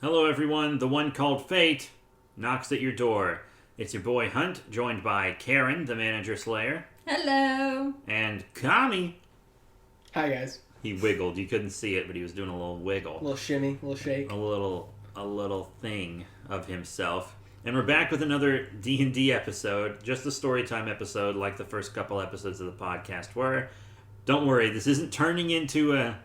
Hello everyone, the one called Fate knocks at your door. It's your boy Hunt, joined by Karen, the manager slayer. Hello. And Kami. Hi guys. He wiggled. You couldn't see it, but he was doing a little wiggle. A little shimmy, a little shake. A little thing of himself. And we're back with another D&D episode, just a story time episode like the first couple episodes of the podcast were. Don't worry, this isn't turning into a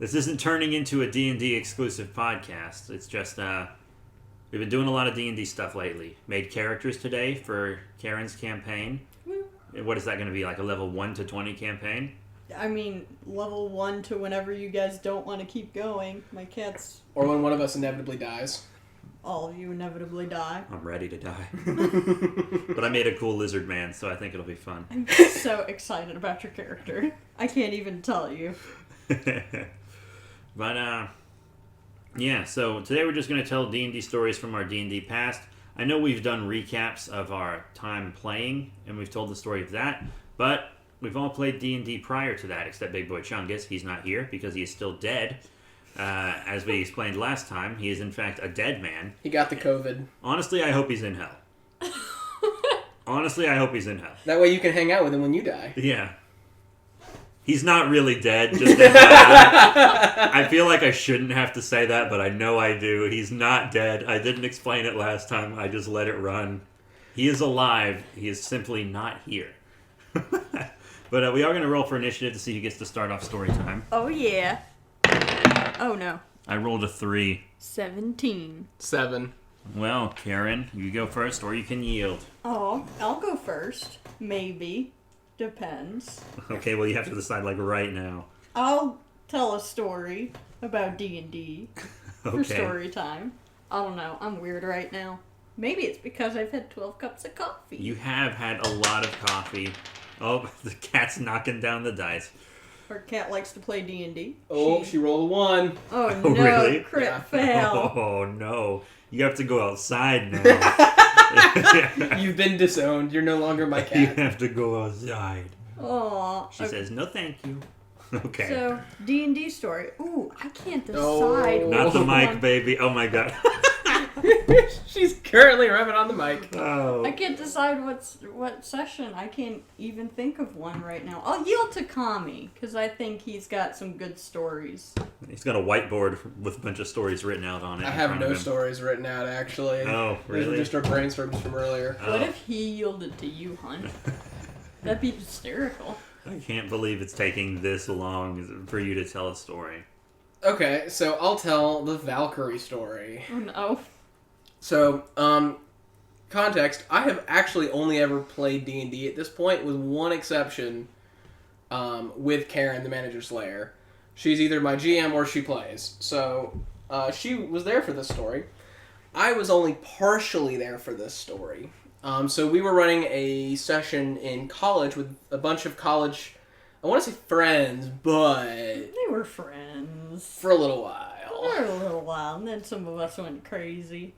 D&D exclusive podcast. It's just, we've been doing a lot of D&D stuff lately. Made characters today for Karen's campaign. What is that going to be, like a level 1 to 20 campaign? I mean, level 1 to whenever you guys don't want to keep going. My cat's... Or when one of us inevitably dies. All of you inevitably die. I'm ready to die. But I made a cool lizard man, so I think it'll be fun. I'm so excited about your character. I can't even tell you. But, yeah, so today we're just going to tell D&D stories from our D&D past. I know we've done recaps of our time playing, and we've told the story of that, but we've all played D&D prior to that, except Big Boy Chungus. He's not here because he is still dead. As we explained last time, he is in fact a dead man. He got the COVID. Honestly, I hope he's in hell. That way you can hang out with him when you die. Yeah. He's not really dead. Just I feel like I shouldn't have to say that, but I know I do. He's not dead. I didn't explain it last time. I just let it run. He is alive. He is simply not here. But we are going to roll for initiative to see who gets to start off story time. Oh, yeah. Oh, no. I rolled a 3. 17. 7. Well, Karen, you go first, or you can yield. Oh, I'll go first. Maybe. Depends. Okay, well, you have to decide, like, right now. I'll tell a story about D&D for story time. I don't know. I'm weird right now. Maybe it's because I've had 12 cups of coffee. You have had a lot of coffee. Oh, the cat's knocking down the dice. Our cat likes to play D&D. Oh, she rolled a 1. Oh, Oh, no. really? Crit fail. Oh, no. You have to go outside now. You've been disowned. You're no longer my You cat. have to go outside. Aw. She says, no thank you. Okay. So, D&D story. Ooh, I can't decide. Oh. Not the which mic, one. baby. Oh, my God. She's currently rubbing on the mic. Oh. I can't decide what session. I can't even think of one right now. I'll yield to Kami, because I think he's got some good stories. He's got a whiteboard with a bunch of stories written out on it. I have no stories written out, actually. Oh, really? These are just our brainstorms from earlier. What if he yielded to you, Hunt? That'd be hysterical. I can't believe it's taking this long for you to tell a story. Okay, so I'll tell the Valkyrie story. Oh, no. So, context, I have actually only ever played D&D at this point, with one exception, with Karen, the manager slayer. She's either my GM or she plays. So, she was there for this story. I was only partially there for this story. So we were running a session in college with a bunch of college, I want to say friends, but... They were friends. for a little while. For a little while, and then some of us went crazy.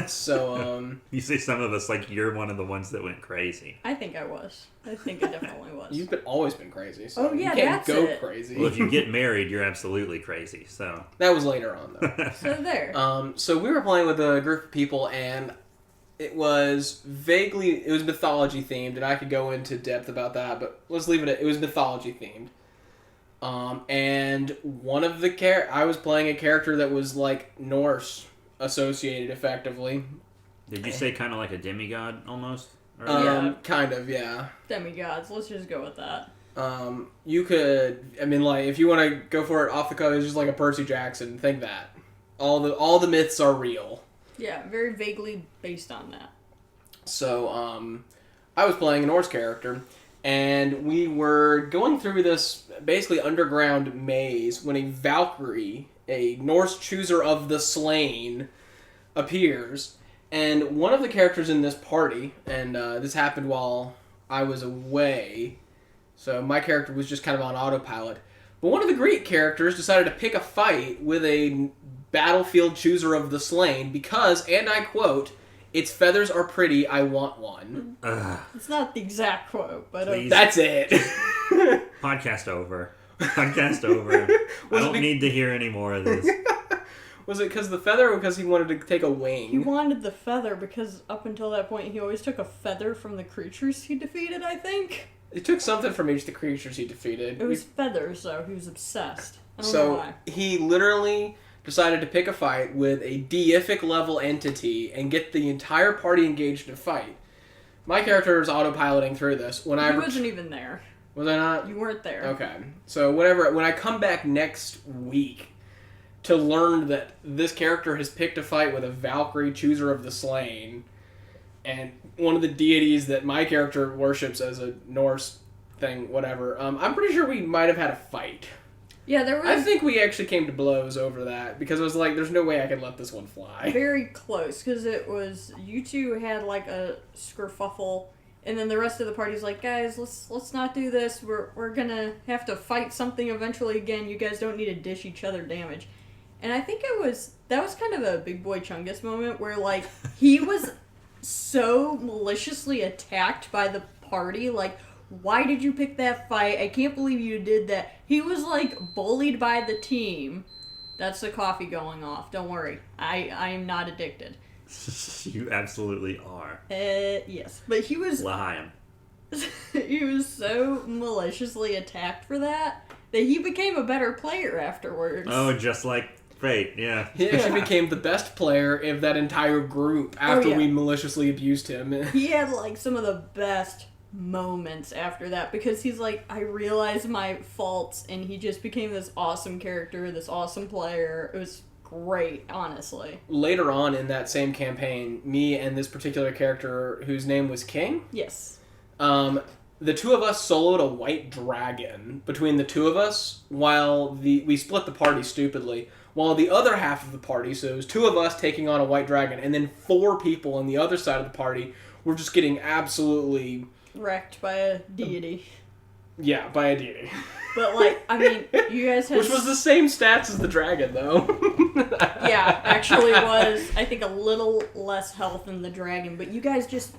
So, You say some of us like you're one of the ones that went crazy. I think I was. I think I definitely was. You've always been crazy, so Oh, yeah, you can't that's go it. crazy. Well, if you get married, you're absolutely crazy, so... That was later on, though. So there. So we were playing with a group of people, and it was mythology themed, and I could go into depth about that, but let's leave it at, it was mythology themed. And one of I was playing a character that was, like, Norse associated, effectively. Did you say kind of like a demigod, almost? Or- Yeah. Kind of, yeah. Demigods, let's just go with that. You could, I mean, like, if you want to go for it off the cuff, it's just like a Percy Jackson, think that. All the myths are real. Yeah, very vaguely based on that. So, I was playing a Norse character, and we were going through this basically underground maze when a Valkyrie, a Norse chooser of the slain, appears. And one of the characters in this party, and this happened while I was away, so my character was just kind of on autopilot, but one of the Greek characters decided to pick a fight with a battlefield chooser of the slain because, and I quote, "Its feathers are pretty, I want one." It's not the exact quote, but... Please. That's it. Podcast over. Podcast over. I don't need to hear any more of this. Was it because the feather or because he wanted to take a wing? He wanted the feather because up until that point he always took a feather from the creatures he defeated, I think. He took something from each of the creatures he defeated. It was feathers, though. He was obsessed. I don't know why. He literally decided to pick a fight with a deific level entity and get the entire party engaged in a fight. My character is autopiloting through this. When He wasn't even there. Was I not? You weren't there. Okay. So when I come back next week to learn that this character has picked a fight with a Valkyrie, Chooser of the Slain, and one of the deities that my character worships as a Norse thing, whatever, I'm pretty sure we might have had a fight. Yeah, there was... I think we actually came to blows over that, because it was like, there's no way I could let this one fly. Very close, because it was... You two had, like, a skerfuffle, and then the rest of the party's like, guys, let's not do this. We're gonna have to fight something eventually again. You guys don't need to dish each other damage. And I think that was kind of a Big Boy Chungus moment, where, like, he was so maliciously attacked by the party, like... Why did you pick that fight? I can't believe you did that. He was, like, bullied by the team. That's the coffee going off. Don't worry. I am not addicted. You absolutely are. Yes. But he was... L'chaim. He was so maliciously attacked for that he became a better player afterwards. Oh, just like Fate, yeah. He actually became the best player of that entire group after we maliciously abused him. He had, like, some of the best... moments after that, because he's like, I realized my faults, and he just became this awesome character, this awesome player. It was great, honestly. Later on in that same campaign, me and this particular character, whose name was King, Yes. the two of us soloed a white dragon between the two of us, while we split the party stupidly, while the other half of the party, so it was two of us taking on a white dragon, and then 4 people on the other side of the party were just getting absolutely... wrecked by a deity. Yeah, by a deity. But, like, I mean, you guys had... Which was the same stats as the dragon, though. Yeah, actually was, I think, a little less health than the dragon, but you guys just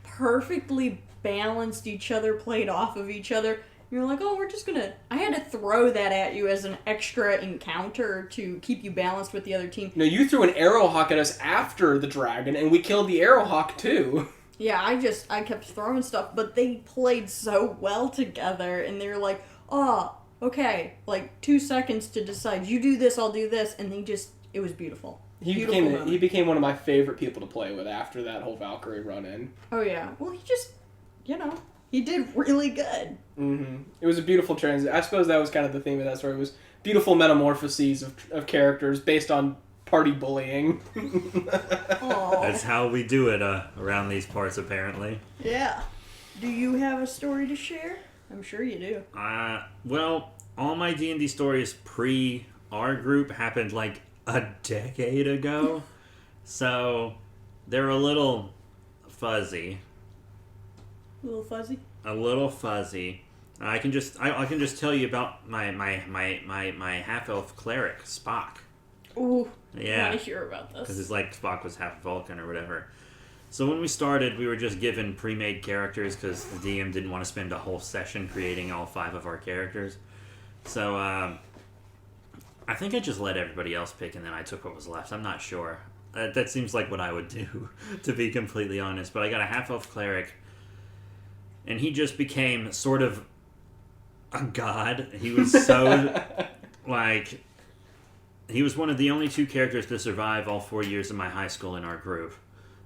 perfectly balanced each other, played off of each other. You're like, oh, we're just gonna... I had to throw that at you as an extra encounter to keep you balanced with the other team. No, you threw an arrowhawk at us after the dragon, and we killed the arrowhawk, too. Yeah, I kept throwing stuff, but they played so well together, and they were like, oh, okay, like 2 seconds to decide, you do this, I'll do this, and it was beautiful. He became one of my favorite people to play with after that whole Valkyrie run-in. Oh yeah, well he just, he did really good. Mm-hmm. It was a beautiful transition. I suppose that was kind of the theme of that story, was beautiful metamorphoses of characters based on party bullying. That's how we do it around these parts, apparently. Yeah. Do you have a story to share? I'm sure you do. Well, all my D&D stories pre our group happened like a decade ago, so they're a little fuzzy. A little fuzzy? A little fuzzy. I can just tell you about my half-elf cleric, Spock. Ooh. Yeah. I want to hear about this. Because it's like Spock was half Vulcan or whatever. So when we started, we were just given pre-made characters because the DM didn't want to spend a whole session creating all 5 of our characters. So I think I just let everybody else pick and then I took what was left. I'm not sure. That seems like what I would do, to be completely honest. But I got a half-elf cleric, and he just became sort of a god. He was so, like... He was one of the only 2 characters to survive all 4 years of my high school in our group.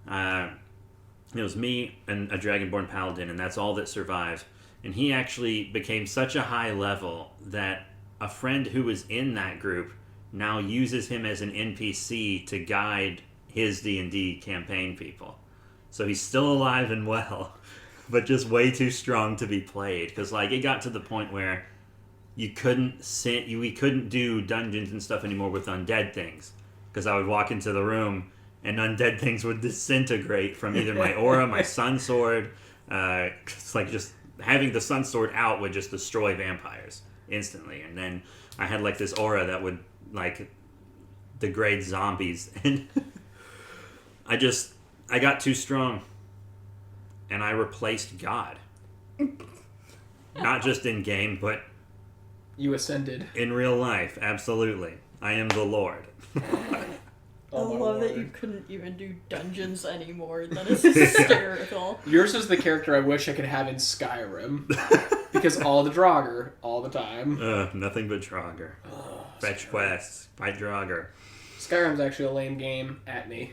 It was me and a Dragonborn Paladin, and that's all that survived. And he actually became such a high level that a friend who was in that group now uses him as an NPC to guide his D&D campaign people. So he's still alive and well, but just way too strong to be played. Because like it got to the point where we couldn't do dungeons and stuff anymore with undead things. Because I would walk into the room and undead things would disintegrate from either my aura, my sun sword. It's like just having the sun sword out would just destroy vampires instantly. And then I had like this aura that would like degrade zombies. And I got too strong. And I replaced God. Not just in game, but you ascended. In real life, absolutely. I am the Lord. I Oh, my love that word. you couldn't even do dungeons anymore. That is hysterical. Yours is the character I wish I could have in Skyrim. Because all the Draugr, all the time. Nothing but Draugr. Fetch Skyrim. quests. Fight Draugr. Skyrim's actually a lame game. At me.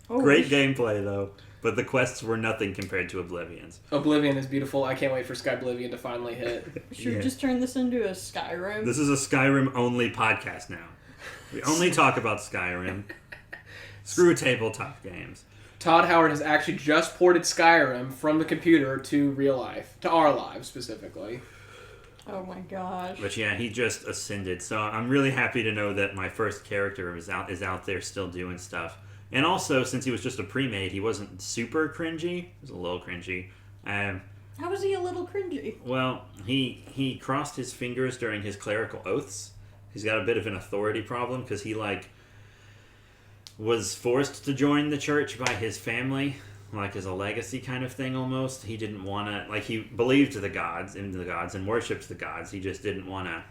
Oh, Great gameplay, though. But the quests were nothing compared to Oblivion's. Oblivion is beautiful. I can't wait for Skyblivion to finally hit. Should we Yeah. just turn this into a Skyrim? This is a Skyrim-only podcast now. We only talk about Skyrim. Screw tabletop games. Todd Howard has actually just ported Skyrim from the computer to real life. To our lives, specifically. Oh my gosh. But yeah, he just ascended. So I'm really happy to know that my first character is out there still doing stuff. And also, since he was just a pre-made, he wasn't super cringy. He was a little cringy. How was he a little cringy? Well, he crossed his fingers during his clerical oaths. He's got a bit of an authority problem because he was forced to join the church by his family, like as a legacy kind of thing almost. He didn't want to, he believed in the gods and worshipped the gods. He just didn't want to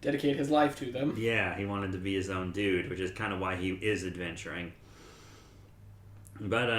Dedicate his life to them. Yeah, he wanted to be his own dude, which is kind of why he is adventuring. But,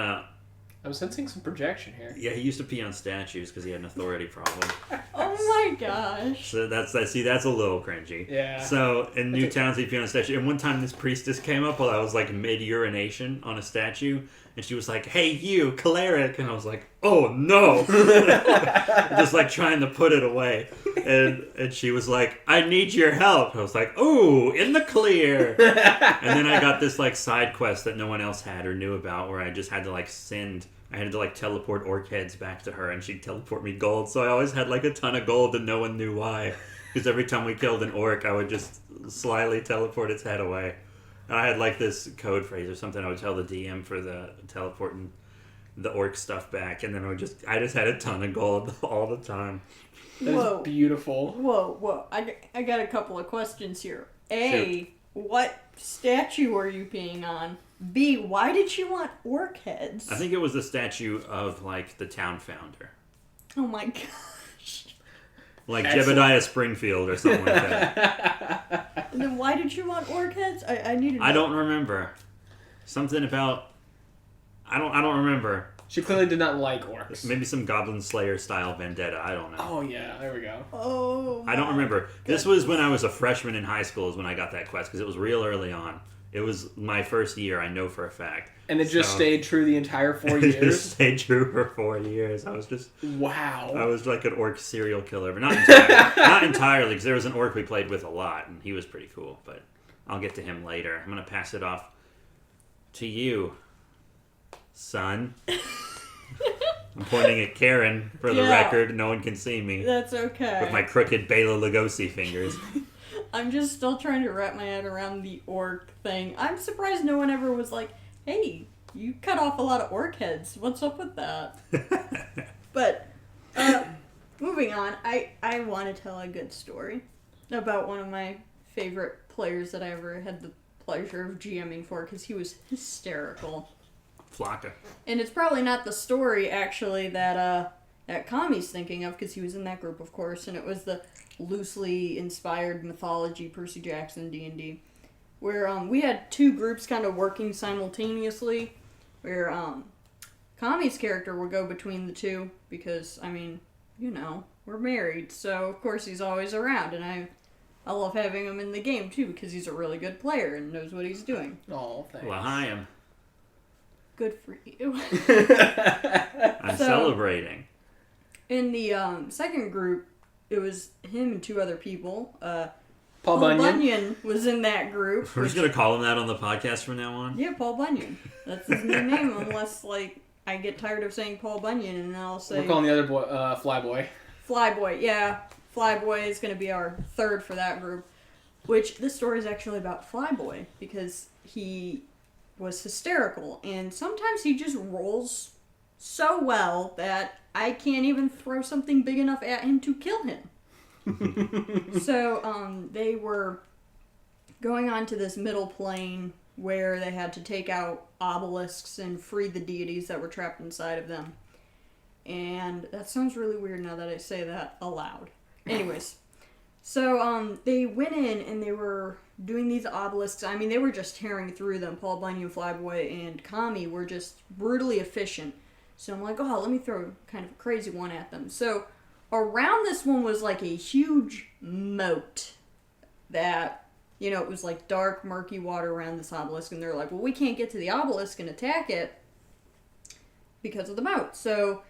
I'm sensing some projection here. yeah, he used to pee on statues because he had an authority problem. Oh my gosh. So that's a little cringy. Yeah. So in New Towns, he'd pee on a statue. And one time this priestess came up while I was mid-urination on a statue. And she was like, "Hey, you, cleric." And I was like, "Oh, no." Just trying to put it away. And she was like, "I need your help." I was like, "Ooh, in the clear." And then I got this side quest that no one else had or knew about where I just had to I had to teleport orc heads back to her and she'd teleport me gold. So I always had a ton of gold and no one knew why. Because every time we killed an orc, I would just slyly teleport its head away. And I had this code phrase or something I would tell the DM for the teleporting the orc stuff back. And then I just had a ton of gold all the time. That Whoa. is beautiful. Whoa. I got a couple of questions here. A, Shoot. what statue are you peeing on? B, why did you want orc heads? I think it was the statue of the town founder. Oh my gosh. Excellent. Jebediah Springfield or something like that. And then why did you want orc heads? I need to know. I don't remember. Something about... I don't remember. She clearly did not like orcs. Maybe some Goblin Slayer style vendetta. I don't know. Oh, yeah. There we go. Oh I don't my remember. This goodness. was when I was a freshman in high school is when I got that quest because it was real early on. It was my first year, I know for a fact. And it just So- stayed true the entire 4 It years. just stayed true for 4 years. I was Wow. like an orc serial killer, but not entirely. Not entirely, because there was an orc we played with a lot, and he was pretty cool. But I'll get to him later. I'm gonna pass it off to you, son. I'm pointing at Karen for the Yeah. record. No one can see me That's okay. with my crooked Bela Lugosi fingers. I'm just still trying to wrap my head around the orc thing. I'm surprised no one ever was like, "Hey, you cut off a lot of orc heads. What's up with that?" But moving on, I want to tell a good story about one of my favorite players that I ever had the pleasure of GMing for because he was hysterical. Flocka. And it's probably not the story actually that Kami's thinking of because he was in that group, of course, and it was the loosely inspired mythology Percy Jackson D&D, where we had two groups kind of working simultaneously, where Kami's character would go between the two because we're married, so of course he's always around, and I love having him in the game too because he's a really good player and knows what he's doing. Oh, thanks. Well, hi, I'm Good for you. So- celebrating. In the second group, it was him and two other people. Paul Bunyan. was in that group. We're just which- gonna call him that on the podcast from now on. Yeah, Paul Bunyan. That's his new name, unless I get tired of saying Paul Bunyan and then I'll say We're calling the other boy Flyboy. Flyboy. Yeah, Flyboy is going to be our third for that group. Which this story is actually about Flyboy because he was hysterical and sometimes he just rolls so well that I can't even throw something big enough at him to kill him. So they were going on to this middle plane where they had to take out obelisks and free the deities that were trapped inside of them. And that sounds really weird now that I say that aloud. Anyways, so they went in and they were doing these obelisks. I mean, they were just tearing through them. Paul Bunyan, Flyboy, and Kami were just brutally efficient. So I'm like, oh, let me throw kind of a crazy one at them. So around this one was like a huge moat that, you know, it was like dark, murky water around this obelisk. And they're like, well, we can't get to the obelisk and attack it because of the moat. So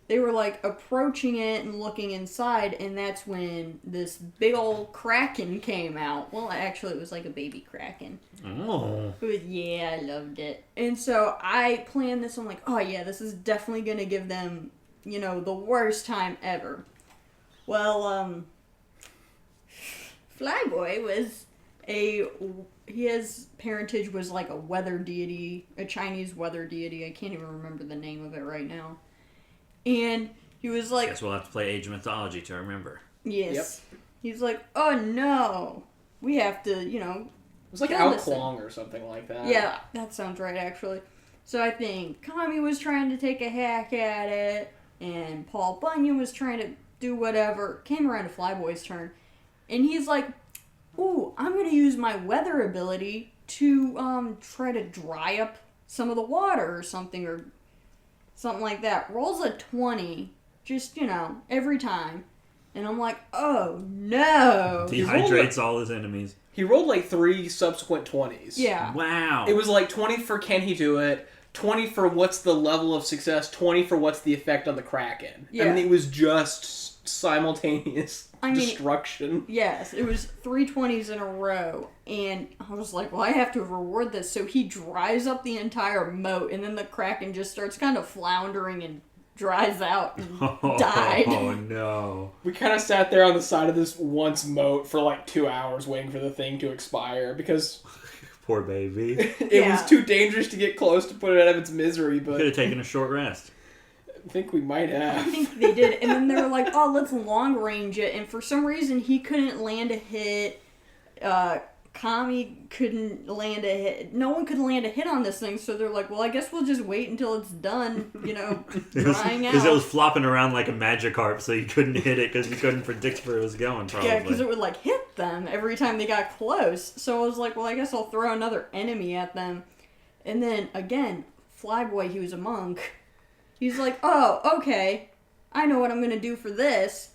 they were like approaching it and looking inside, and that's when this big old kraken came out. Well, actually, it was like a baby kraken. Oh. Yeah, I loved it. And so I planned this. I'm like, oh yeah, this is definitely gonna give them, you know, the worst time ever. Well, Flyboy was his parentage was like a weather deity, a Chinese weather deity. I can't even remember the name of it right now. And he was like... Guess we'll have to play Age of Mythology to remember. Yes. Yep. He's like, oh no, we have to, you know... It was like Ao Kuang or something like that. Yeah, that sounds right, actually. So I think Kami was trying to take a hack at it, and Paul Bunyan was trying to do whatever. Came around to Flyboy's turn. And he's like, ooh, I'm going to use my weather ability to try to dry up some of the water or something like that. Rolls a 20, just, you know, every time. And I'm like, oh no. Dehydrates all his enemies. He rolled like 3 subsequent 20s. Yeah. Wow. It was like 20 for can he do it, 20 for what's the level of success, 20 for what's the effect on the Kraken. Yeah. I mean, it was just simultaneous destruction. Yes, it was 3 20s in a row. And I was like, well, I have to reward this. So he dries up the entire moat, and then the Kraken just starts kind of floundering and dries out and died. Oh no. We kind of sat there on the side of this once moat for like 2 hours waiting for the thing to expire because... Poor baby. It was too dangerous to get close to put it out of its misery, but... Could have taken a short rest. I think we might have. I think they did. And then they were like, oh, let's long range it. And for some reason, he couldn't land a hit. Kami couldn't land a hit. No one could land a hit on this thing. So they're like, well, I guess we'll just wait until it's done, you know, drying out. Because it was flopping around like a Magikarp, so you couldn't hit it because you couldn't predict where it was going, probably. Yeah, because it would, like, hit them every time they got close. So I was like, well, I guess I'll throw another enemy at them. And then, again, Flyboy, he was a monk. He's like, oh, okay, I know what I'm going to do for this.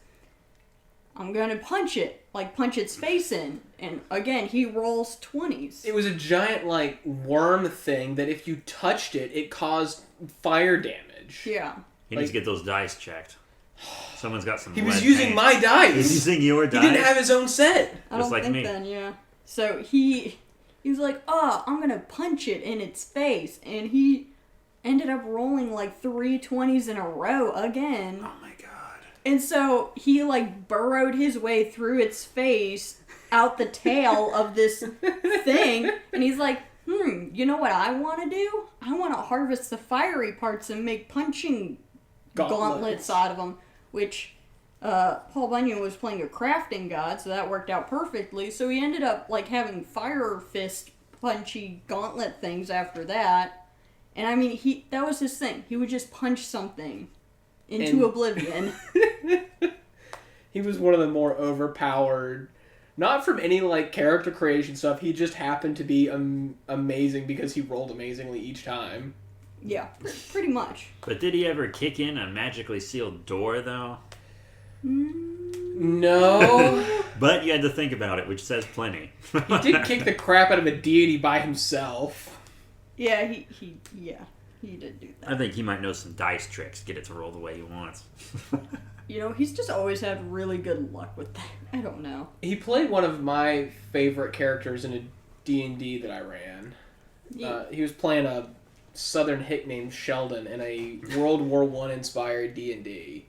I'm going to punch it, like punch its face in. And again, he rolls 20s. It was a giant, like, worm thing that if you touched it, it caused fire damage. Yeah. He needs to get those dice checked. Someone's got some He was using my dice. He's using your dice? He didn't have his own set. I don't think then, yeah. So he was like, oh, I'm going to punch it in its face. And he ended up rolling like 3 20s in a row again. Oh my god. And so he like burrowed his way through its face out the tail of this thing. And he's like, you know what I want to do? I want to harvest the fiery parts and make punching gauntlets out of them. Which Paul Bunyan was playing a crafting god, so that worked out perfectly. So he ended up like having fire fist punchy gauntlet things after that. And I mean, that was his thing. He would just punch something into oblivion. He was one of the more overpowered, not from any like character creation stuff. He just happened to be amazing because he rolled amazingly each time. Yeah, pretty much. But did he ever kick in a magically sealed door, though? No. But you had to think about it, which says plenty. He did kick the crap out of a deity by himself. Yeah, he did do that. I think he might know some dice tricks, get it to roll the way he wants. You know, he's just always had really good luck with that. I don't know. He played one of my favorite characters in a D&D that I ran. He was playing a Southern hick named Sheldon in a World War I inspired D&D.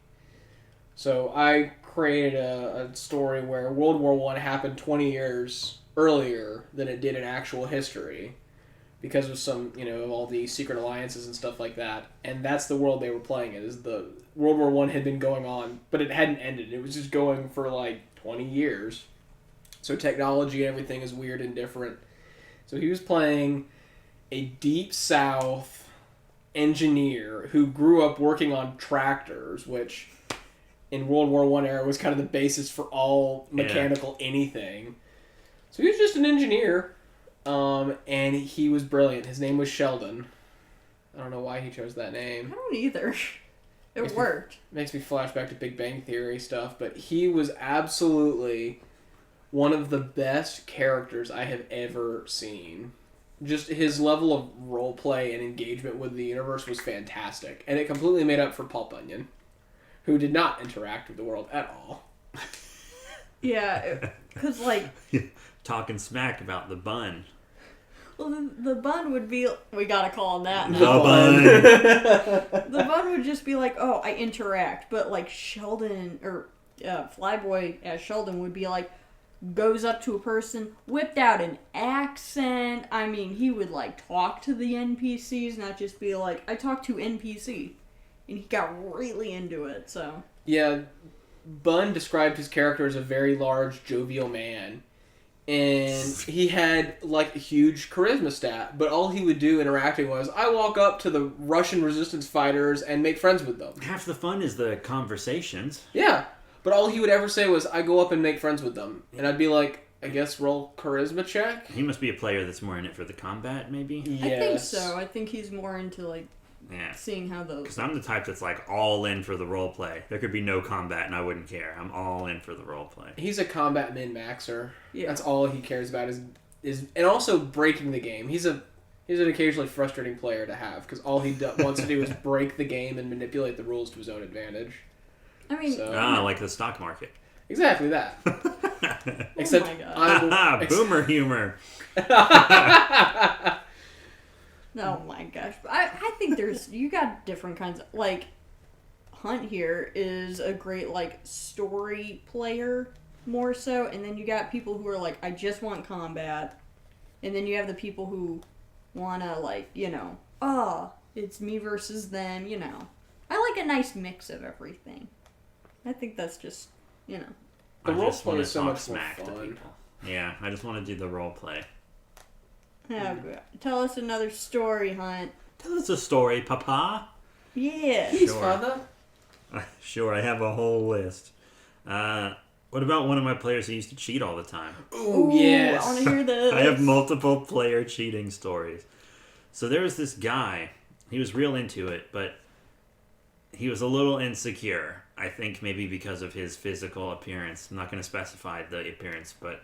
So I created a story where World War I happened 20 years earlier than it did in actual history. Because of some, of all the secret alliances and stuff like that. And that's the world they were playing in, is the World War I had been going on, but it hadn't ended. It was just going for like 20 years. So technology and everything is weird and different. So he was playing a Deep South engineer who grew up working on tractors, which in World War I era was kind of the basis for all mechanical anything. So he was just an engineer, and he was brilliant. His name was Sheldon. I don't know why he chose that I name. don't either. It worked. Makes me flash back to Big Bang Theory stuff, but he was absolutely one of the best characters I have ever seen. Just his level of roleplay and engagement with the universe was fantastic, and it completely made up for Paul Bunyan, who did not interact with the world at all. Yeah, because, like... Talking smack about the bun. Well, the bun would be... We gotta call him that now. The bun. The bun would just be like, oh, I interact. But, like, Sheldon, or Flyboy as Sheldon would be like, goes up to a person, whipped out an accent. I mean, he would, like, talk to the NPCs, not just be like, I talk to NPC. And he got really into it, so... Yeah, Bun described his character as a very large, jovial man. And he had, like, a huge charisma stat. But all he would do interacting was, I walk up to the Russian resistance fighters and make friends with them. Half the fun is the conversations. Yeah. But all he would ever say was, I go up and make friends with them. And I'd be like, I guess roll charisma check? He must be a player that's more in it for the combat, maybe? Yes. I think so. I think he's more into, like, Yeah. seeing how those... Because I'm the type that's, like, all in for the role play. There could be no combat and I wouldn't care. I'm all in for the role play. He's a combat min-maxer. Yeah. That's all he cares about is and also breaking the game. He's an occasionally frustrating player to have because all he wants to do is break the game and manipulate the rules to his own advantage. I mean... So- Like the stock market. Exactly that. Except my God. Boomer humor. Oh my gosh. But I think there's... You got different kinds of... Like, Hunt here is a great, like, story player more so. And then you got people who are like, I just want combat. And then you have the people who want to, like, you know, it's me versus them, you know. I like a nice mix of everything. I think that's just, you know. The I role just play want is to so talk much more smack to fun. people. Yeah, I just want to do the role play. Tell us another story, Hunt. Tell us a story, Papa. Yeah. Please, Sure. father. Sure, I have a whole list. What about one of my players who used to cheat all the time? Ooh, yes. I want to hear this. I have multiple player cheating stories. So there was this guy. He was real into it, but he was a little insecure. I think maybe because of his physical appearance. I'm not going to specify the appearance, but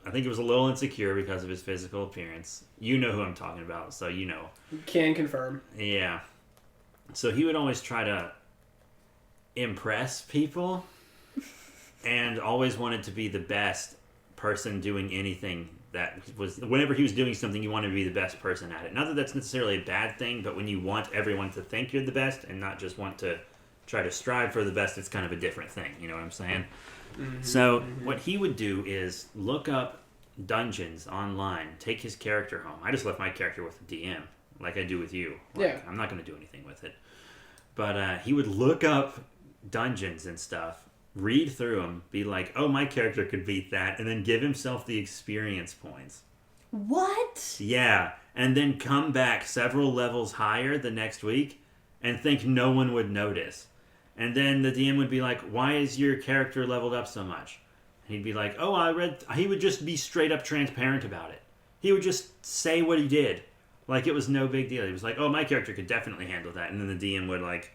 I think he was a little insecure because of his physical appearance. You know who I'm talking about, so you know. Can confirm. Yeah. So he would always try to impress people and always wanted to be the best person doing anything that was... Whenever he was doing something, you wanted to be the best person at it. Not that that's necessarily a bad thing, but when you want everyone to think you're the best and not just want to try to strive for the best, it's kind of a different thing. You know what I'm saying? So what he would do is look up dungeons online, take his character home. I just left my character with a DM, like I do with you. Yeah. I'm not going to do anything with it. But he would look up dungeons and stuff, read through them, be like, oh, my character could beat that, and then give himself the experience points. What? Yeah, and then come back several levels higher the next week and think no one would notice. And then the DM would be like, why is your character leveled up so much? And he'd be like, oh, I read... He would just be straight up transparent about it. He would just say what he did. Like it was no big deal. He was like, oh, my character could definitely handle that. And then the DM would, like,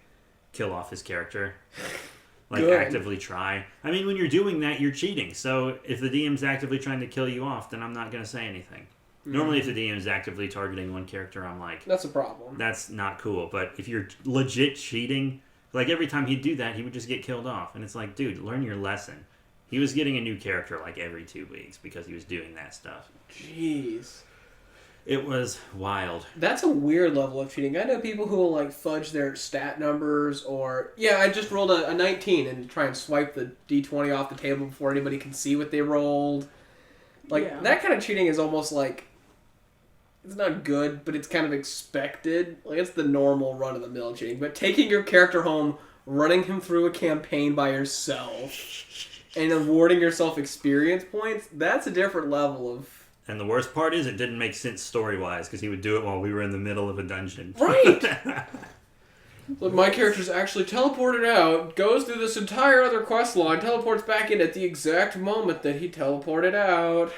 kill off his character. Like, Good. actively try. I mean, when you're doing that, you're cheating. So if the DM's actively trying to kill you off, then I'm not going to say anything. Normally, if the DM is actively targeting one character, I'm like... That's a problem. That's not cool. But if you're legit cheating, like every time he'd do that, he would just get killed off. And it's like, dude, learn your lesson. He was getting a new character like every 2 weeks because he was doing that stuff. Jeez. It was wild. That's a weird level of cheating. I know people who will like fudge their stat numbers or... Yeah, I just rolled a 19 and try and swipe the D20 off the table before anybody can see what they rolled. Like, Yeah. that kind of cheating is almost like... It's not good, but it's kind of expected. Like, it's the normal run-of-the-mill cheating. But taking your character home, running him through a campaign by yourself, and awarding yourself experience points, that's a different level of... And the worst part is it didn't make sense story-wise because he would do it while we were in the middle of a dungeon. Right! Look, my character's actually teleported out, goes through this entire other quest line, teleports back in at the exact moment that he teleported out.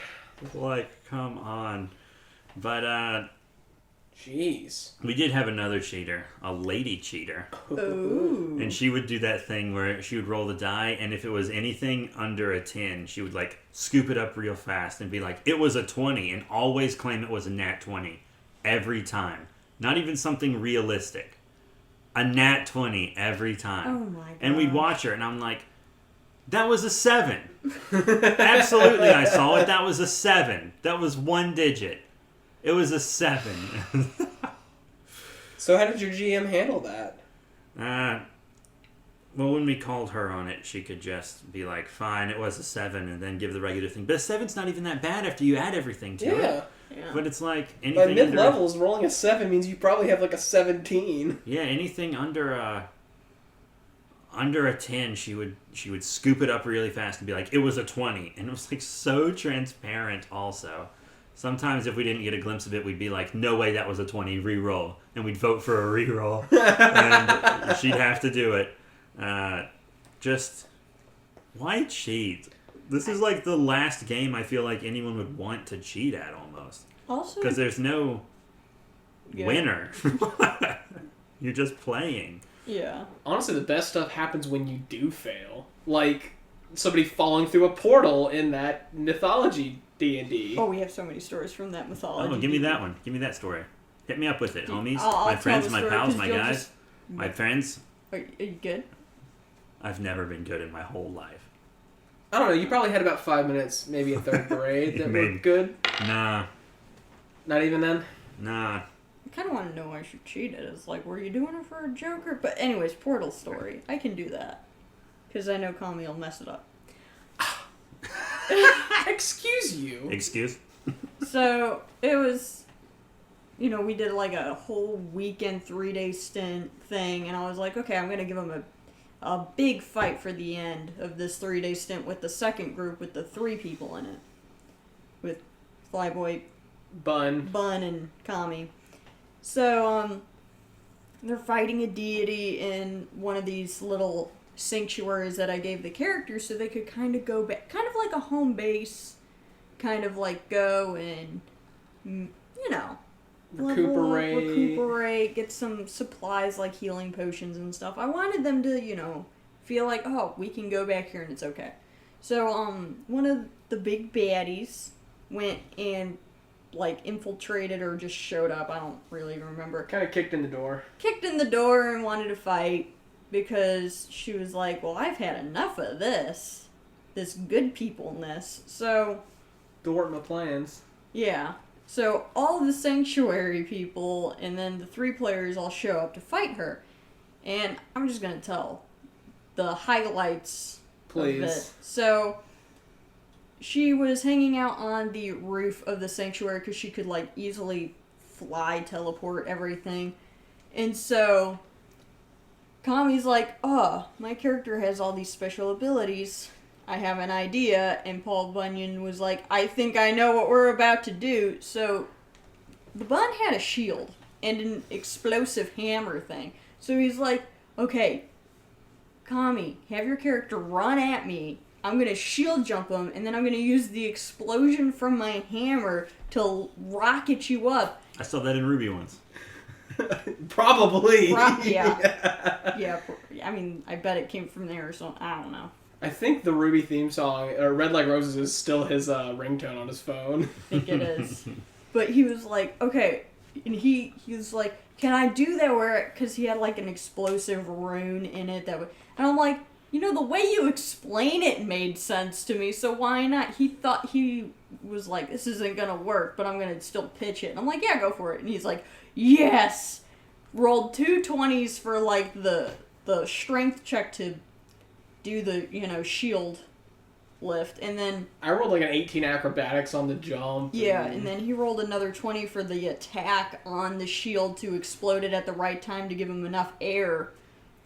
Like, come on. But, Jeez. we did have another cheater, a lady cheater. Ooh. And she would do that thing where she would roll the die, and if it was anything under a 10, she would, like, scoop it up real fast and be like, it was a 20, and always claim it was a nat 20. Every time. Not even something realistic. A nat 20 every time. Oh my god. And we'd watch her, and I'm like, that was a 7. Absolutely, I saw it. That was a 7. That was one digit. It was a 7. So how did your GM handle that? Well, when we called her on it, she could just be like, fine, it was a 7, and then give the regular thing. But a 7's not even that bad after you add everything to it. Yeah. But it's like By anything mid-levels, rolling a 7 means you probably have like a 17. Yeah, anything under a 10, she would scoop it up really fast and be like, it was a 20. And it was like so transparent also. Sometimes if we didn't get a glimpse of it, we'd be like, no way that was a 20, re-roll. And we'd vote for a re-roll. And she'd have to do it. Just, why cheat? This is like the last game I feel like anyone would want to cheat at almost. Also, Because there's no winner. You're just playing. yeah. Honestly, the best stuff happens when you do fail. Like somebody falling through a portal in that mythology D&D. Oh, we have so many stories from that mythology. Oh, give me that one. Give me that story. Hit me up with it, homies. I'll my tell friends, the my story, pals, 'cause my you'll guys, just- my friends. Are you good? I've never been good in my whole life. I don't know, you probably had about 5 minutes, maybe in 3rd grade, that were Maybe. good. Nah. Not even then? Nah. I kind of want to know why she cheated. It's like, were you doing it for a joke? But anyways, Portal story. I can do that. Because I know Kami will mess it up. Excuse you. Excuse? So, it was, we did like a whole weekend, 3-day stint thing. And I was like, okay, I'm going to give them a big fight for the end of this 3-day stint with the second group with the 3 people in it. With Flyboy, Bun. and Kami. So, they're fighting a deity in one of these little sanctuaries that I gave the characters so they could kind of go back, kind of like a home base, kind of like go and, recuperate, get some supplies like healing potions and stuff. I wanted them to, feel like, oh, we can go back here and it's okay. So, one of the big baddies went and infiltrated or just showed up. I don't really remember. Kind of kicked in the door. Kicked in the door and wanted to fight because she was like, well, I've had enough of this good peopleness. So, Thwart my plans. yeah. So, all the sanctuary people and then the 3 players all show up to fight her. And I'm just going to tell the highlights of it. Please. So, she was hanging out on the roof of the sanctuary because she could, easily fly, teleport, everything. And so, Kami's like, oh, my character has all these special abilities. I have an idea. And Paul Bunyan was like, I think I know what we're about to do. So, the bun had a shield and an explosive hammer thing. So he's like, okay, Kami, have your character run at me. I'm going to shield jump him, and then I'm going to use the explosion from my hammer to rocket you up. I saw that in Ruby once. Probably. Yeah. Yeah, I mean, I bet it came from there, so I don't know. I think the Ruby theme song, or Red Like Roses, is still his ringtone on his phone. I think it is. But he was like, okay, and he was like, can I do that where, because he had an explosive rune in it that would, and I'm like, the way you explain it made sense to me, so why not? He thought he was like, this isn't gonna work, but I'm gonna still pitch it. And I'm like, yeah, go for it. And he's like, yes! Rolled 2 20s for, the strength check to do the, shield lift. And then... I rolled an 18 acrobatics on the jump. Yeah, and then he rolled another 20 for the attack on the shield to explode it at the right time to give him enough air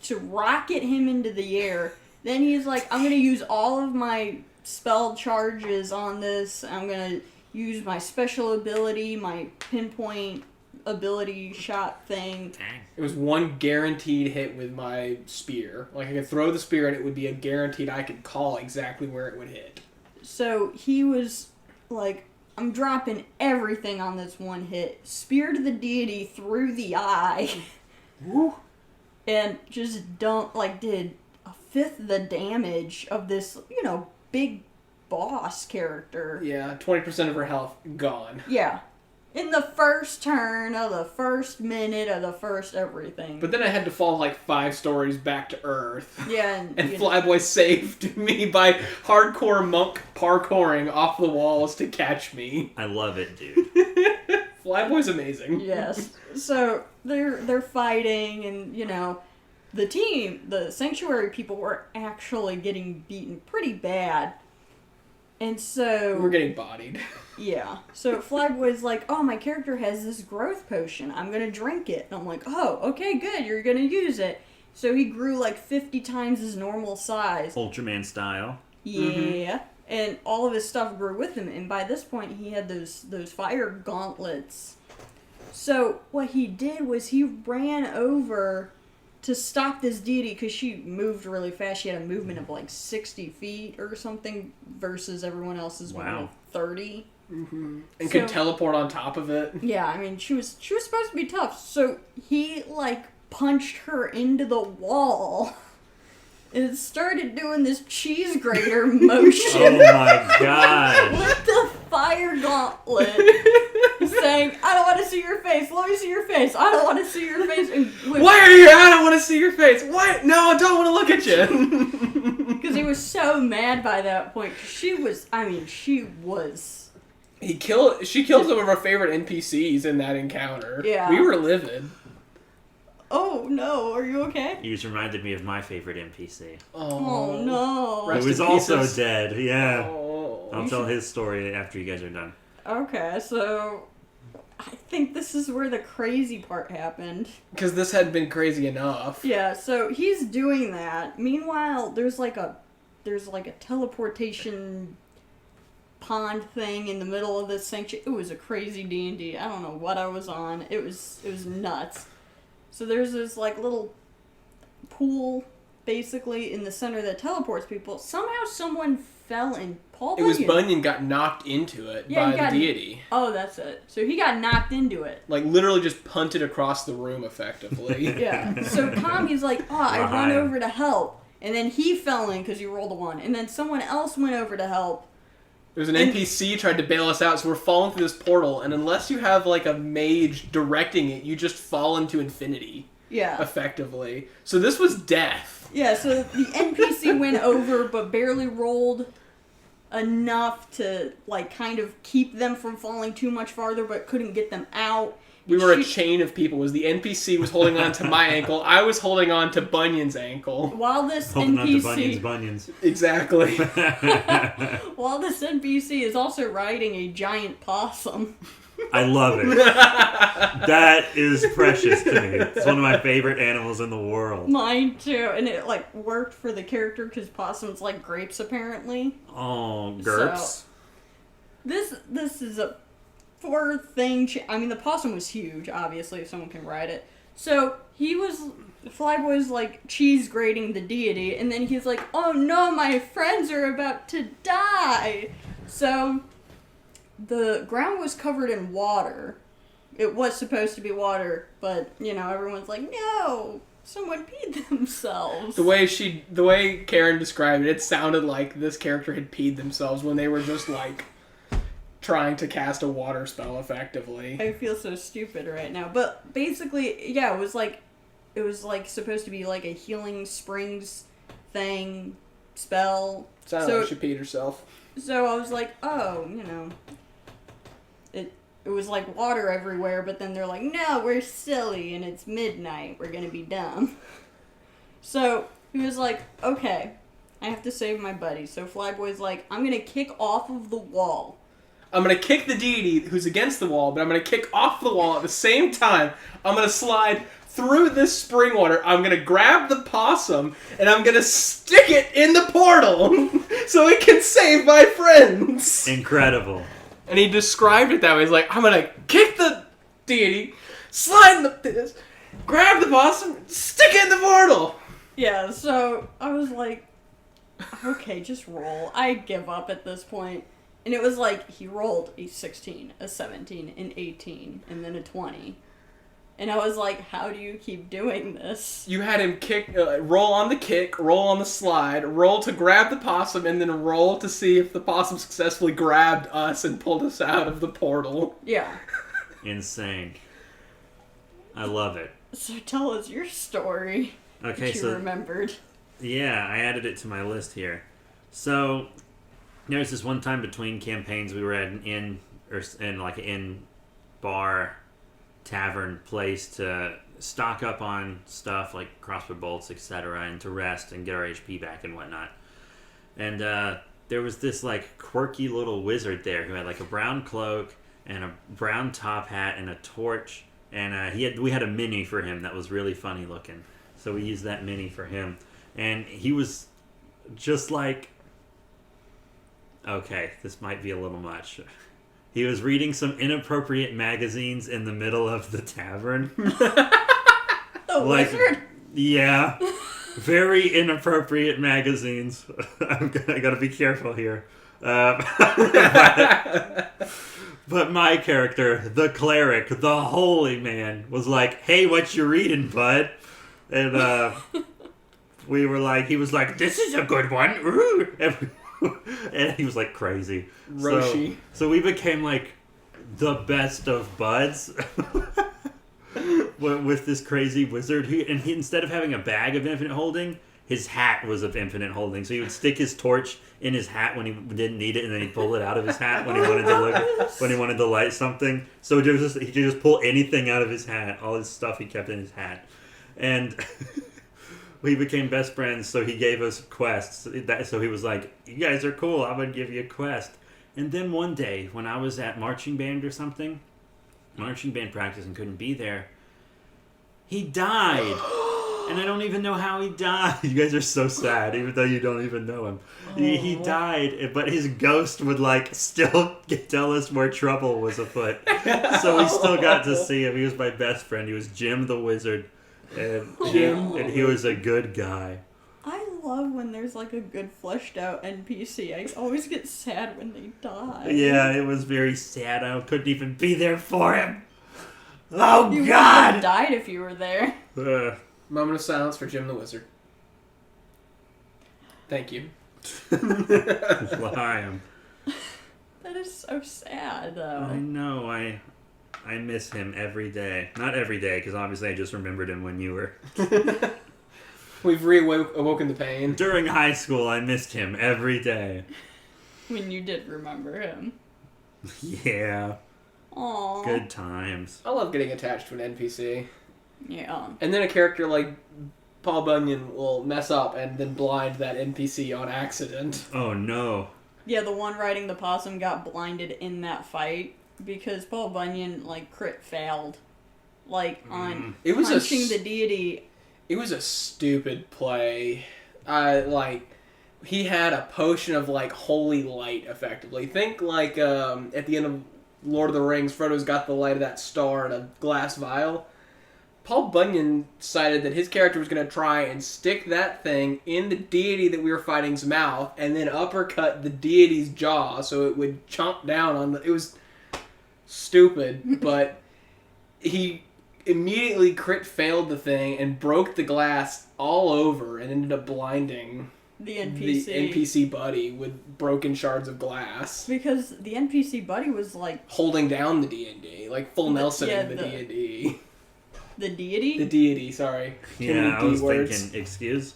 to rocket him into the air. Then he's like, I'm going to use all of my spell charges on this. I'm going to use my special ability, my pinpoint ability shot thing. Dang. It was one guaranteed hit with my spear. I could throw the spear and it would be a guaranteed I could call exactly where it would hit. So he was I'm dropping everything on this one hit. Speared the deity through the eye. Woo. And just did a fifth the damage of this, big boss character. Yeah, 20% of her health gone. Yeah. In the first turn of the first minute of the first everything. But then I had to fall like 5 stories back to Earth. Yeah, and Flyboy saved me by hardcore monk parkouring off the walls to catch me. I love it, dude. Flyboy's amazing. Yes. So they're fighting, and the sanctuary people were actually getting beaten pretty bad. And so We're getting bodied. Yeah. So Flyboy's like, oh, my character has this growth potion. I'm going to drink it. And I'm like, oh, okay, good. You're going to use it. So he grew like 50 times his normal size. Ultraman style. Yeah. Mm-hmm. And all of his stuff grew with him. And by this point, he had those fire gauntlets. So what he did was he ran over to stop this deity because she moved really fast. She had a movement of like 60 feet or something versus everyone else's one of 30. Mm-hmm. And could teleport on top of it. Yeah, I mean, she was supposed to be tough. So he punched her into the wall. And it started doing this cheese grater motion. Oh my god. With the fire gauntlet. Saying, I don't want to see your face. Let me see your face. I don't want to see your face. And why are you here? I don't want to see your face. Why? No, I don't want to look at you. Because he was so mad by that point. She was. She killed some of our favorite NPCs in that encounter. Yeah. We were livid. Oh no, are you okay? You just reminded me of my favorite NPC. Oh no. Who was also dead, yeah. Oh. I'll tell his story after you guys are done. Okay, so I think this is where the crazy part happened. Because this had been crazy enough. Yeah, so he's doing that. Meanwhile, there's like a teleportation pond thing in the middle of this sanctuary. It was a crazy D&D. I don't know what I was on. It was nuts. So there's this little pool basically in the center that teleports people. Somehow someone fell in. Paul Bunyan. It was Bunyan got knocked into it by the deity. Oh, that's it. So he got knocked into it. Literally just punted across the room effectively. Yeah. So Tommy's like, oh, I run over to help. And then he fell in because he rolled a 1. And then someone else went over to help. There's an NPC tried to bail us out, so we're falling through this portal, and unless you have a mage directing it, you just fall into infinity. Yeah. Effectively. So this was death. Yeah, so the NPC went over but barely rolled enough to kind of keep them from falling too much farther, but couldn't get them out. We were a chain of people. The NPC was holding on to my ankle. I was holding on to Bunyan's ankle. While this holding NPC... on to Bunyan's. Exactly. While this NPC is also riding a giant possum. I love it. That is precious to me. It's one of my favorite animals in the world. Mine too. And it worked for the character because possums like grapes apparently. Oh, GURPS. So, this is a... the possum was huge, obviously, if someone can ride it. So, Flyboy was, cheese grating the deity, and then he's like, oh no, my friends are about to die! So, the ground was covered in water. It was supposed to be water, but, everyone's like, no! Someone peed themselves. The way Karen described it, it sounded like this character had peed themselves when they were just, trying to cast a water spell effectively. I feel so stupid right now. But basically, yeah, it was supposed to be a healing springs thing, spell. Sounded like she peed herself. So I was like, oh, it was water everywhere, but then they're like, no, we're silly and it's midnight. We're gonna be dumb. So he was like, okay, I have to save my buddy. So Flyboy's like, I'm gonna kick off of the wall. I'm going to kick the deity who's against the wall, but I'm going to kick off the wall at the same time. I'm going to slide through this spring water. I'm going to grab the possum, and I'm going to stick it in the portal so it can save my friends. Incredible. And he described it that way. He's like, I'm going to kick the deity, slide this, grab the possum, stick it in the portal. Yeah, so I was like, okay, just roll. I give up at this point. And it was like, he rolled a 16, a 17, an 18, and then a 20. And I was like, how do you keep doing this? You had him roll on the kick, roll on the slide, roll to grab the possum, and then roll to see if the possum successfully grabbed us and pulled us out of the portal. Yeah. Insane. I love it. So tell us your story. Okay, that you remembered. Yeah, I added it to my list here. So there was this one time between campaigns we were at an inn, or in like an inn bar tavern place to stock up on stuff like crossbow bolts, etc., and to rest and get our HP back and whatnot. And there was this like quirky little wizard there who had like a brown cloak and a brown top hat and a torch, and we had a mini for him that was really funny looking. So we used that mini for him, and he was just like, okay, this might be a little much. He was reading some inappropriate magazines in the middle of the tavern. The wizard? Yeah. Very inappropriate magazines. I gotta be careful here. But my character, the cleric, the holy man, was like, hey, what you reading, bud? And we were like, he was like, this is a good one. Ooh. And he was like crazy. Roshi. So we became like the best of buds with this crazy wizard. And he, instead of having a bag of infinite holding, his hat was of infinite holding. So he would stick his torch in his hat when he didn't need it, and then he'd pull it out of his hat when he wanted to light something. So he could just pull anything out of his hat. All his stuff he kept in his hat, and. We became best friends, so he gave us quests. So he was like, you guys are cool, I'm going to give you a quest. And then one day, when I was at marching band or something, marching band practice and couldn't be there, he died. And I don't even know how he died. You guys are so sad, even though you don't even know him. He died, but his ghost would like still tell us where trouble was afoot. So we still got to see him. He was my best friend. He was Jim the Wizard. And he was a good guy. I love when there's like a good fleshed out NPC. I always get sad when they die. Yeah, it was very sad. I couldn't even be there for him. Oh, you God! You would have died if you were there. Moment of silence for Jim the Wizard. Thank you. Well, I am. That is so sad, though. I know. I miss him every day. Not every day, because obviously I just remembered him when you were. We've reawoken the pain. During high school, I missed him every day. When you did remember him. Yeah. Aww. Good times. I love getting attached to an NPC. Yeah. And then a character like Paul Bunyan will mess up and then blind that NPC on accident. Oh, no. Yeah, the one riding the possum got blinded in that fight. Because Paul Bunyan, like, crit failed. Like, on punching the deity. It was a stupid play. He had a potion of, like, holy light, effectively. Think, like, at the end of Lord of the Rings, Frodo's got the light of that star in a glass vial. Paul Bunyan decided that his character was going to try and stick that thing in the deity that we were fighting's mouth, and then uppercut the deity's jaw so it would chomp down on the... It was... stupid, but he immediately crit failed the thing and broke the glass all over and ended up blinding the NPC buddy with broken shards of glass. Because the NPC buddy was like holding down the D&D, like full Nelson in the D&D. The deity? The deity, sorry. Yeah, I was thinking, excuse?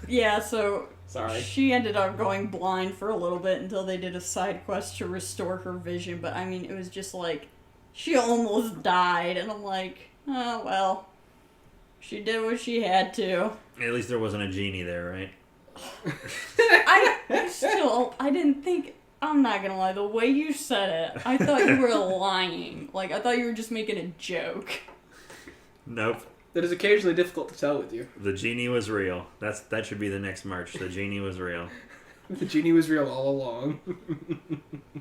Yeah, so sorry. She ended up going blind for a little bit until they did a side quest to restore her vision, but I mean, it was just like, she almost died, and I'm like, oh, well, she did what she had to. At least there wasn't a genie there, right? I didn't think, I'm not gonna lie, the way you said it, I thought you were lying. Like, I thought you were just making a joke. Nope. That is occasionally difficult to tell with you. The genie was real. That should be the next merch. The genie was real. The genie was real all along.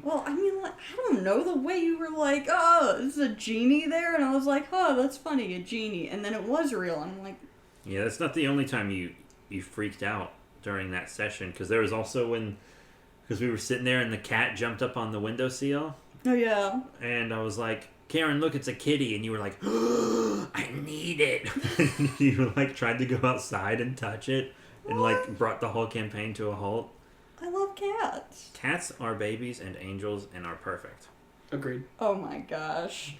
Well, I mean, like, I don't know, the way you were like, oh, is a genie there? And I was like, oh, that's funny, a genie. And then it was real, and I'm like... Yeah, that's not the only time you freaked out during that session, because there was also when... because we were sitting there and the cat jumped up on the windowsill. Oh yeah. And I was like, Karen, look, it's a kitty. And you were like, I need it. And you like tried to go outside and touch it and like brought the whole campaign to a halt. I love cats. Cats are babies and angels and are perfect. Agreed. Oh my gosh.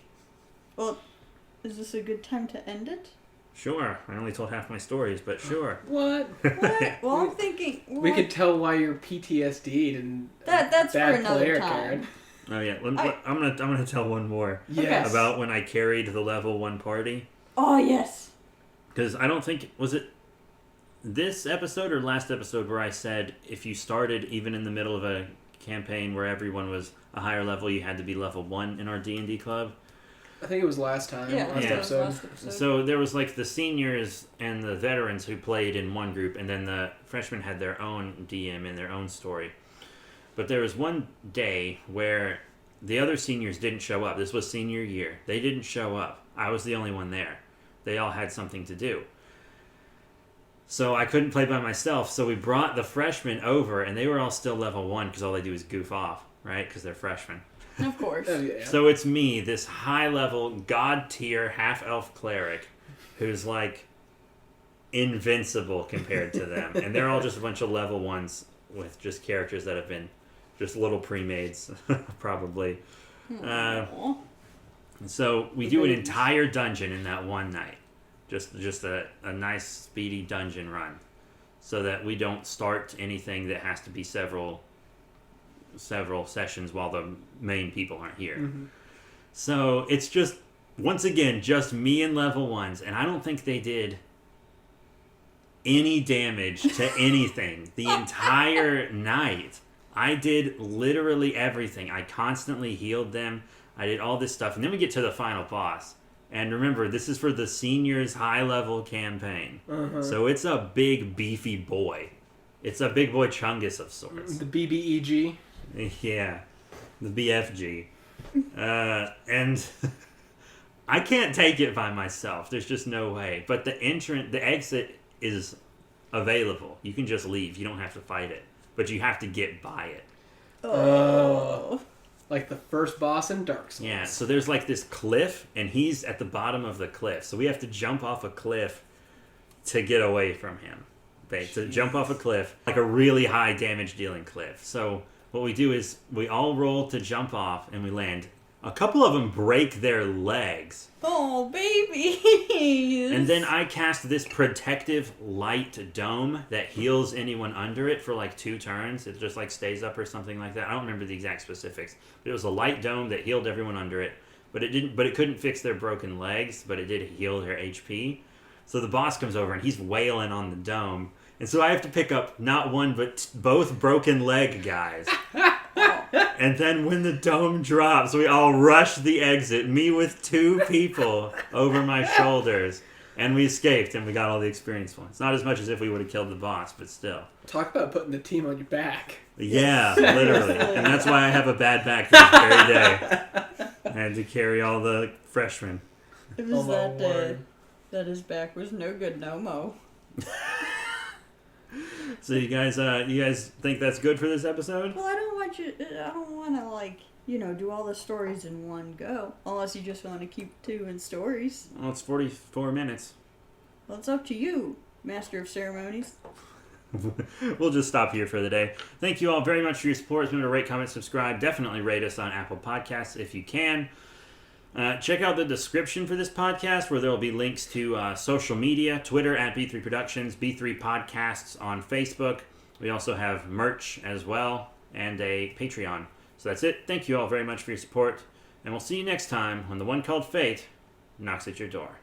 Well, is this a good time to end it? Sure. I only told half my stories, but sure. What? What? Well, I'm thinking. We could tell why you're PTSD'd and That's bad for another player, time. Karen. Oh yeah, I'm gonna tell one more Yes. about when I carried the level 1 party. Oh yes. Because I don't think, was it this episode or last episode where I said if you started even in the middle of a campaign where everyone was a higher level, you had to be level 1 in our D&D club? I think it was last time. Yeah. Last Yeah. episode. Last episode. So there was like the seniors and the veterans who played in one group, and then the freshmen had their own DM and their own story. But there was one day where the other seniors didn't show up. This was senior year. They didn't show up. I was the only one there. They all had something to do. So I couldn't play by myself. So we brought the freshmen over, and they were all still level 1 because all they do is goof off, right? Because they're freshmen. Of course. Oh, yeah. So it's me, this high-level, god-tier, half-elf cleric who's, like, invincible compared to them. And they're all just a bunch of level 1s with just characters that have been just little pre-mades, probably. Aw. So we do an entire dungeon in that one night. Just a nice, speedy dungeon run. So that we don't start anything that has to be several sessions while the main people aren't here. Mm-hmm. So it's just, once again, just me and level 1s, and I don't think they did any damage to anything the entire night. I did literally everything. I constantly healed them. I did all this stuff, and then we get to the final boss. And remember, this is for the seniors high-level campaign. Uh-huh. So it's a big, beefy boy. It's a big boy Chungus of sorts. The BBEG. Yeah, the BFG. And I can't take it by myself. There's just no way. But the exit is available. You can just leave. You don't have to fight it. But you have to get by it. Oh. Like the first boss in Dark Souls. Yeah, so there's like this cliff, and he's at the bottom of the cliff. So we have to jump off a cliff to get away from him. To jump off a cliff, like a really high damage dealing cliff. So what we do is we all roll to jump off, and we land. A couple of them break their legs. Oh, babies. And then I cast this protective light dome that heals anyone under it for like 2 turns. It just like stays up or something like that. I don't remember the exact specifics. But it was a light dome that healed everyone under it. But it couldn't fix their broken legs, but it did heal their HP. So the boss comes over and he's wailing on the dome. And so I have to pick up not one but both broken leg guys. And then when the dome drops, we all rush the exit, me with 2 people over my shoulders. And we escaped, and we got all the experience points. Not as much as if we would have killed the boss, but still. Talk about putting the team on your back. Yeah, literally. And that's why I have a bad back this very day. I had to carry all the freshmen. It was Oh, my that day word. that his back was no good no mo. So you guys think that's good for this episode? Well, I don't want to do all the stories in one go. Unless you just want to keep doing stories. Well, it's 44 minutes. Well, it's up to you, Master of Ceremonies. We'll just stop here for the day. Thank you all very much for your support. Remember to rate, comment, subscribe. Definitely rate us on Apple Podcasts if you can. Check out the description for this podcast where there will be links to social media, Twitter at B3 Productions, B3 Podcasts on Facebook. We also have merch as well and a Patreon. So that's it. Thank you all very much for your support. And we'll see you next time when the one called Fate knocks at your door.